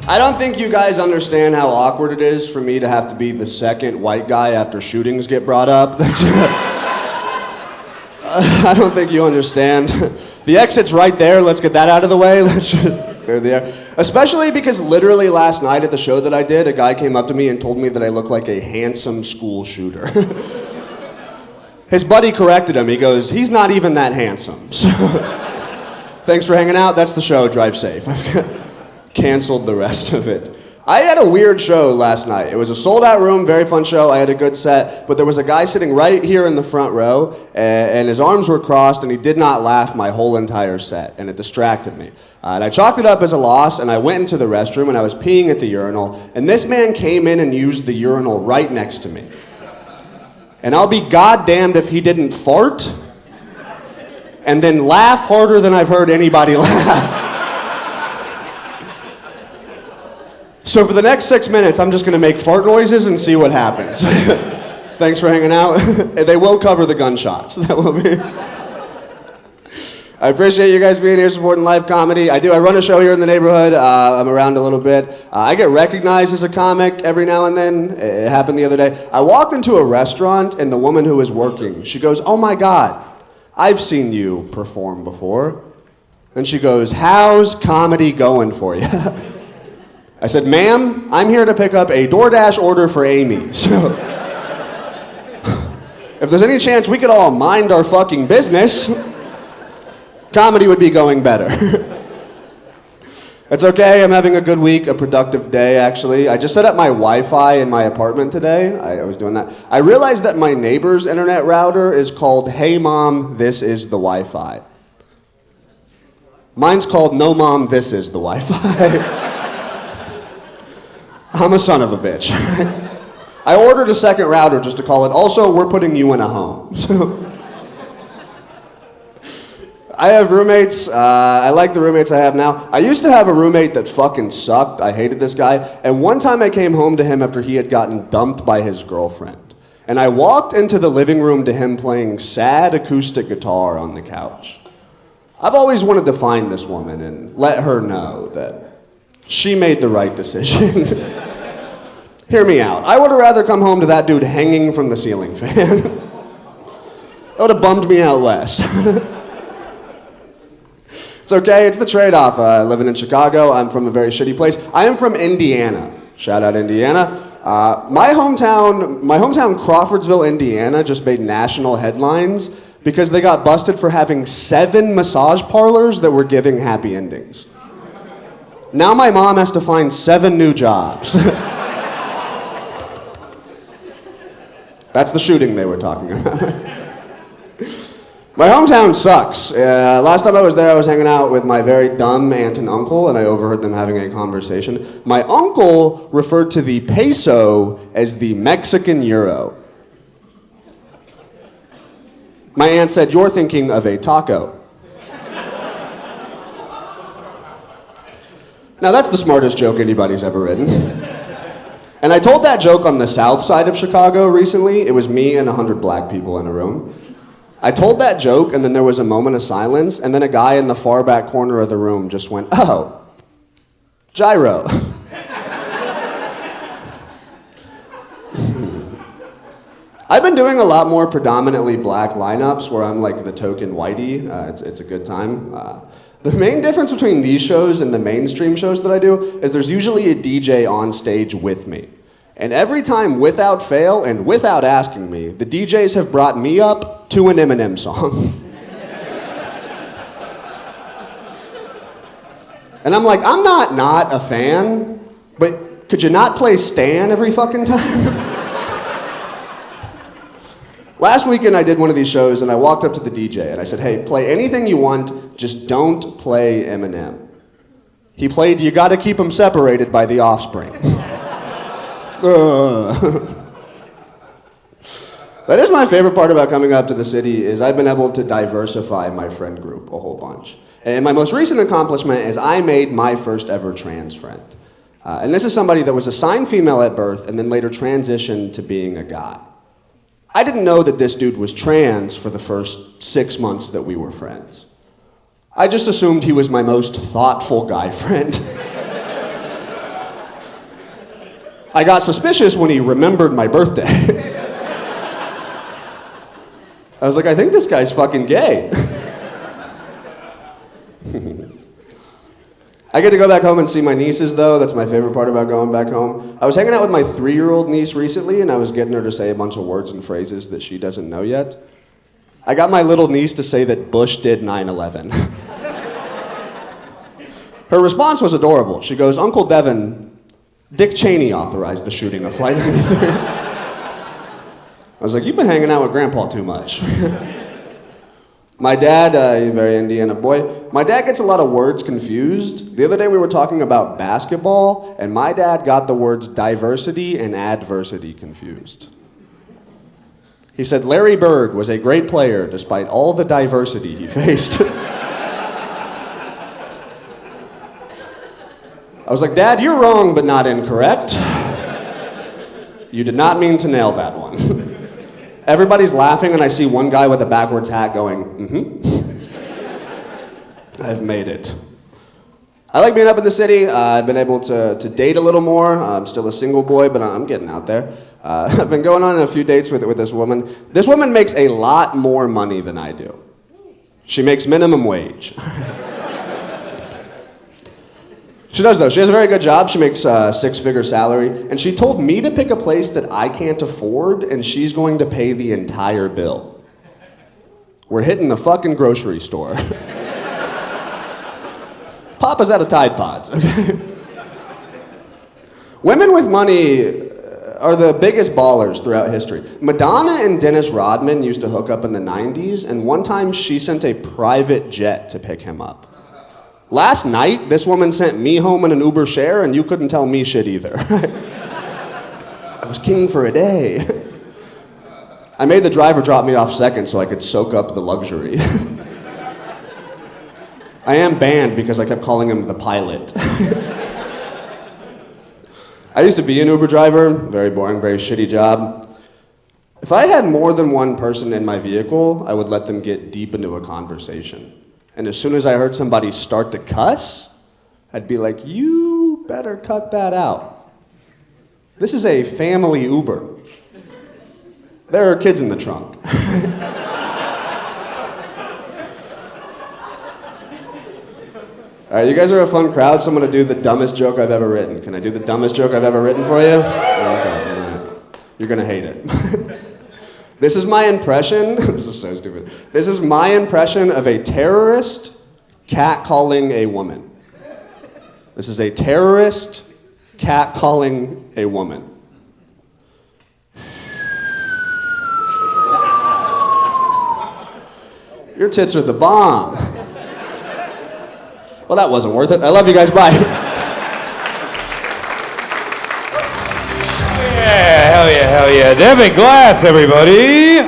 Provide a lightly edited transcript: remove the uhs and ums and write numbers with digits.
I don't think you guys understand how awkward it is for me to have to be the second white guy after shootings get brought up. I don't think you understand. The exit's right there. Let's get that out of the way. They're there. Especially because literally last night at the show that I did, a guy came up to me and told me that I look like a handsome school shooter. His buddy corrected him. He goes, he's not even that handsome. So, thanks for hanging out. That's the show. Drive safe. I've canceled the rest of it. I had a weird show last night. It was a sold-out room, very fun show. I had a good set, but there was a guy sitting right here in the front row, and his arms were crossed, and he did not laugh my whole entire set, and it distracted me. And I chalked it up as a loss, and I went into the restroom, and I was peeing at the urinal, and this man came in and used the urinal right next to me. And I'll be goddamned if he didn't fart, and then laugh harder than I've heard anybody laugh. So for the next 6 minutes, I'm just going to make fart noises and see what happens. Thanks for hanging out. They will cover the gunshots. That will be. I appreciate you guys being here supporting live comedy. I run a show here in the neighborhood. I'm around a little bit. I get recognized as a comic every now and then. It happened the other day. I walked into a restaurant, and the woman who was working, she goes, "Oh my God, I've seen you perform before." And she goes, "How's comedy going for you?" I said, "Ma'am, I'm here to pick up a DoorDash order for Amy. So if there's any chance we could all mind our fucking business, comedy would be going better." It's okay, I'm having a good week, a productive day actually. I just set up my Wi-Fi in my apartment today. I was doing that. I realized that my neighbor's internet router is called "Hey Mom, this is the Wi-Fi." Mine's called "No Mom, this is the Wi-Fi." I'm a son of a bitch. I ordered a second router just to call it, "Also, we're putting you in a home." So, I have roommates. I like the roommates I have now. I used to have a roommate that fucking sucked. I hated this guy. And one time I came home to him after he had gotten dumped by his girlfriend. And I walked into the living room to him playing sad acoustic guitar on the couch. I've always wanted to find this woman and let her know that she made the right decision. Hear me out. I would have rather come home to that dude hanging from the ceiling fan. That would have bummed me out less. It's okay, it's the trade-off. Living in Chicago, I'm from a very shitty place. I am from Indiana. Shout out Indiana. My hometown Crawfordsville, Indiana just made national headlines because they got busted for having 7 massage parlors that were giving happy endings. Now my mom has to find 7 new jobs. That's the shooting they were talking about. My hometown sucks. Last time I was there, I was hanging out with my very dumb aunt and uncle, and I overheard them having a conversation. My uncle referred to the peso as the Mexican euro. My aunt said, "You're thinking of a taco." Now that's the smartest joke anybody's ever written. And I told that joke on the south side of Chicago recently. It was me and 100 black people in a room. I told that joke, and then there was a moment of silence, and then a guy in the far back corner of the room just went, "Oh, gyro." I've been doing a lot more predominantly black lineups where I'm like the token whitey. It's a good time. The main difference between these shows and the mainstream shows that I do is there's usually a DJ on stage with me. And every time, without fail and without asking me, the DJs have brought me up to an Eminem song. And I'm like, I'm not a fan, but could you not play Stan every fucking time? Last weekend I did one of these shows and I walked up to the DJ and I said, "Hey, play anything you want, just don't play Eminem." He played "You Gotta Keep 'Em Separated" by The Offspring. That is my favorite part about coming up to the city is I've been able to diversify my friend group a whole bunch. And my most recent accomplishment is I made my first ever trans friend. And this is somebody that was assigned female at birth and then later transitioned to being a guy. I didn't know that this dude was trans for the first 6 months that we were friends. I just assumed he was my most thoughtful guy friend. I got suspicious when he remembered my birthday. I was like, I think this guy's fucking gay. I get to go back home and see my nieces, though. That's my favorite part about going back home. I was hanging out with my 3-year-old niece recently, and I was getting her to say a bunch of words and phrases that she doesn't know yet. I got my little niece to say that Bush did 9/11. Her response was adorable. She goes, Uncle Devin, Dick Cheney authorized the shooting of Flight 93. I was like, you've been hanging out with Grandpa too much. My dad, he's a very Indiana boy. My dad gets a lot of words confused. The other day we were talking about basketball, and my dad got the words diversity and adversity confused. He said Larry Bird was a great player despite all the diversity he faced. I was like, Dad, you're wrong but not incorrect. You did not mean to nail that one. Everybody's laughing, and I see one guy with a backwards hat going, I've made it. I like being up in the city. I've been able to date a little more. I'm still a single boy, but I'm getting out there. I've been going on a few dates with this woman. This woman makes a lot more money than I do. She makes minimum wage. She does, though. She has a very good job. She makes a 6-figure salary. And she told me to pick a place that I can't afford, and she's going to pay the entire bill. We're hitting the fucking grocery store. Papa's out of Tide Pods, okay? Women with money are the biggest ballers throughout history. Madonna and Dennis Rodman used to hook up in the 90s, and one time she sent a private jet to pick him up. Last night, this woman sent me home in an Uber share, and you couldn't tell me shit either. I was king for a day. I made the driver drop me off second so I could soak up the luxury. I am banned because I kept calling him the pilot. I used to be an Uber driver, very boring, very shitty job. If I had more than one person in my vehicle, I would let them get deep into a conversation. And as soon as I heard somebody start to cuss, I'd be like, you better cut that out. This is a family Uber. There are kids in the trunk. All right, you guys are a fun crowd, so I'm going to do the dumbest joke I've ever written. Can I do the dumbest joke I've ever written for you? Okay, you're going to hate it. This is my impression, this is so stupid. This is my impression of a terrorist catcalling a woman. This is a terrorist catcalling a woman. Your tits are the bomb. Well, that wasn't worth it. I love you guys, bye. Yeah, hell yeah, hell yeah. Devin Glass, everybody.